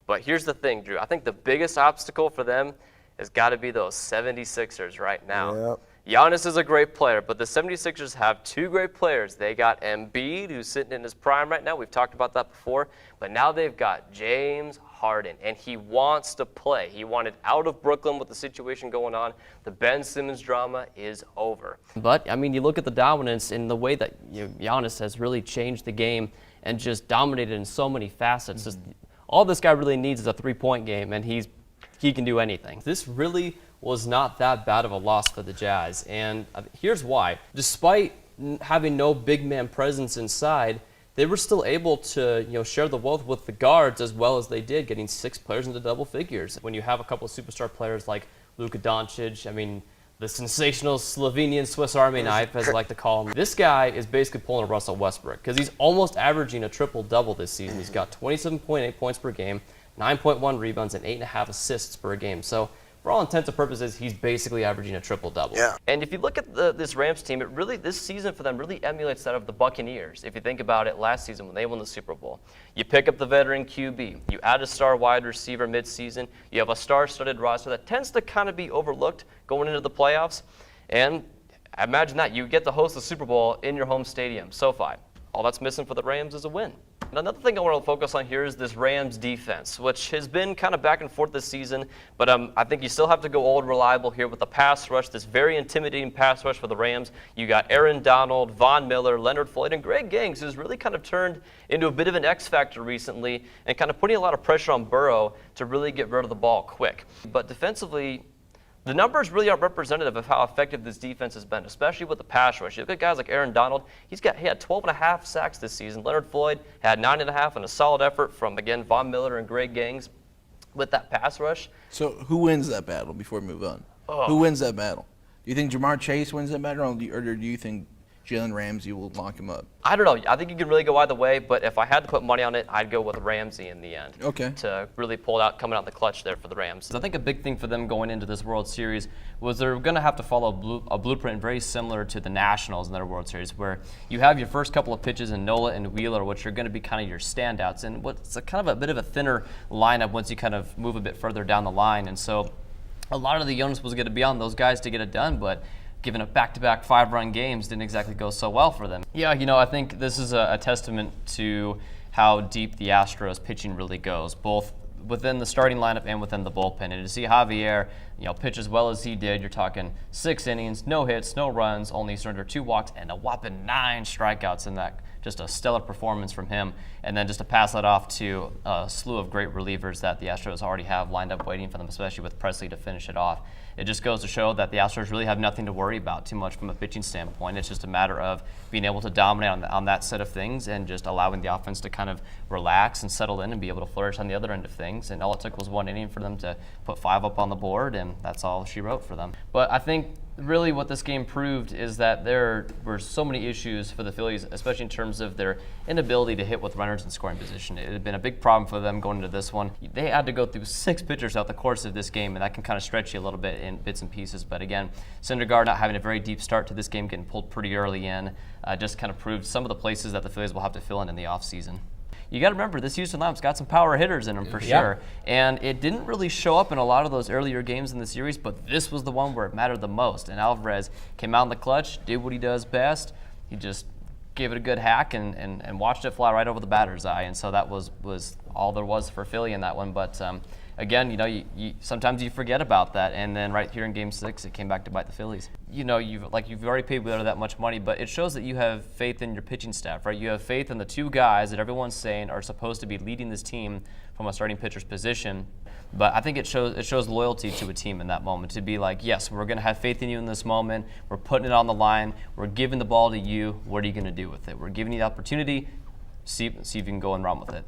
But here's the thing, Drew. I think the biggest obstacle for them has got to be those 76ers right now. Yep. Giannis is a great player, but the 76ers have two great players. They got Embiid, who's sitting in his prime right now. We've talked about that before. But now they've got James Harden, and he wants to play. He wanted out of Brooklyn with the situation going on. The Ben Simmons drama is over. But, I mean, you look at the dominance in the way that Giannis has really changed the game and just dominated in so many facets. All this guy really needs is a three-point game, and he can do anything. This really was not that bad of a loss for the Jazz, and here's why. Despite having no big man presence inside, they were still able to share the wealth with the guards as well as they did, getting 6 players into double figures. When you have a couple of superstar players like Luka Doncic, I mean, the sensational Slovenian Swiss Army knife, as I like to call him. This guy is basically pulling a Russell Westbrook because he's almost averaging a triple-double this season. He's got 27.8 points per game, 9.1 rebounds, and 8.5 assists per game. So for all intents and purposes, he's basically averaging a triple-double. Yeah. And if you look at this Rams team, this season for them really emulates that of the Buccaneers. If you think about it, last season when they won the Super Bowl, you pick up the veteran QB, you add a star wide receiver mid-season, you have a star-studded roster that tends to kind of be overlooked going into the playoffs. And imagine that, you get to host the Super Bowl in your home stadium, SoFi. All that's missing for the Rams is a win. And another thing I want to focus on here is this Rams defense, which has been kind of back and forth this season, but I think you still have to go old reliable here with the pass rush, this very intimidating pass rush for the Rams. You got Aaron Donald, Von Miller, Leonard Floyd, and Greg Gangs, who's really kind of turned into a bit of an X factor recently and kind of putting a lot of pressure on Burrow to really get rid of the ball quick. But defensively, the numbers really aren't representative of how effective this defense has been, especially with the pass rush. You look at guys like Aaron Donald, he had 12.5 sacks this season. Leonard Floyd had 9.5 and a solid effort from, again, Von Miller and Greg Gangs with that pass rush. So who wins that battle before we move on? Who wins that battle? Do you think Jamar Chase wins that battle, or do you think Jalen Ramsey will lock him up? I don't know. I think you can really go either way, but if I had to put money on it, I'd go with Ramsey in the end. Okay. To really pull it out, coming out the clutch there for the Rams. I think a big thing for them going into this World Series was they're going to have to follow a blueprint very similar to the Nationals in their World Series, where you have your first couple of pitches in Nola and Wheeler, which are going to be kind of your standouts, and what's kind of a bit of a thinner lineup once you kind of move a bit further down the line. And so a lot of the onus was going to be on those guys to get it done, but given up back-to-back 5-run games didn't exactly go so well for them. Yeah, I think this is a testament to how deep the Astros pitching really goes, both within the starting lineup and within the bullpen. And to see Javier, pitch as well as he did, you're talking 6 innings, no hits, no runs, only surrendered 2 walks, and a whopping 9 strikeouts in that. Just a stellar performance from him. And then just to pass that off to a slew of great relievers that the Astros already have lined up waiting for them, especially with Presley to finish it off. It just goes to show that the Astros really have nothing to worry about too much from a pitching standpoint. It's just a matter of being able to dominate on that set of things and just allowing the offense to kind of relax and settle in and be able to flourish on the other end of things. And all it took was 1 inning for them to put 5 up on the board, and that's all she wrote for them. But I think really what this game proved is that there were so many issues for the Phillies, especially in terms of their inability to hit with runners in scoring position. It had been a big problem for them going into this one. They had to go through 6 pitchers throughout the course of this game, and that can kind of stretch you a little bit in bits and pieces. But again, Syndergaard not having a very deep start to this game, getting pulled pretty early in, just kind of proved some of the places that the Phillies will have to fill in the offseason. You got to remember, this Houston lineup's got some power hitters in them for sure. And it didn't really show up in a lot of those earlier games in the series, but this was the one where it mattered the most. And Alvarez came out in the clutch, did what he does best. He just gave it a good hack and watched it fly right over the batter's eye. And so that was all there was for Philly in that one. But again, you sometimes you forget about that, and then right here in Game 6, it came back to bite the Phillies. You've already paid Wheeler that much money, but it shows that you have faith in your pitching staff, right? You have faith in the 2 guys that everyone's saying are supposed to be leading this team from a starting pitcher's position. But I think it shows loyalty to a team in that moment, to be like, yes, we're going to have faith in you in this moment. We're putting it on the line. We're giving the ball to you. What are you going to do with it? We're giving you the opportunity. See if you can go and run with it.